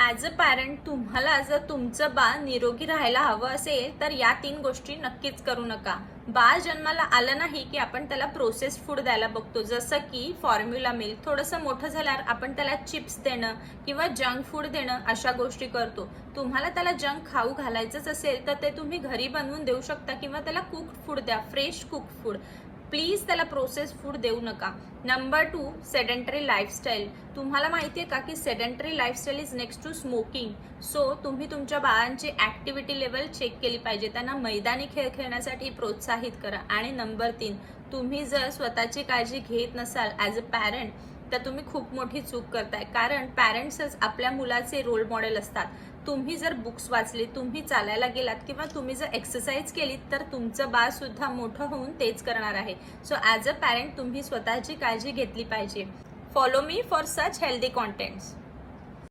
As a parent तुम्हाला जर तुमचं बाळ निरोगी राहायला हवं असेल तर या 3 गोष्टी नक्कीच करू नका. बाळ जन्माला आलं नाही की आपण त्याला प्रोसेस्ड फूड द्यायला बघतो, जसं की फॉर्म्युला मिल्क. थोडंसं मोठं झाल्यावर आपण त्याला चिप्स देणं किंवा जंक फूड देणं अशा गोष्टी करतो. तुम्हाला त्याला जंक खाऊ घालायचंच असेल तर ते तुम्ही घरी बनवून देऊ शकता किंवा त्याला कुक्ड फूड द्या, फ्रेश कुक्ड फूड. प्लीज त्याला प्रोसेस फूड देऊ नका. Number 2, sedentary lifestyle. तुम्हाला माहिती आहे का की sedentary lifestyle is next to smoking. So तुम्ही तुमच्या बाळांची ॲक्टिव्हिटी लेवल चेक केली पाहिजे, त्यांना मैदानी खेळ खेळण्यासाठी प्रोत्साहित करा. आणि नंबर 3, तुम्ही जर स्वतःची काळजी घेत नसाल ॲज अ पॅरेंट तर तुम्ही खूप मोठी चूक करताय, कारण पॅरेंट्सच आपल्या मुलाचे रोल मॉडेल असतात. तुम्ही जर बुक्स वाचली, तुम्ही चालायला गेलात किंवा तुम्ही जर एक्सरसाइज केलीत तर तुमचं बाळ सुद्धा मोठं होऊन तेच करणार आहे. सो ॲज अ पॅरेंट तुम्ही स्वतःची काळजी घेतली पाहिजे. Follow me for such healthy contents.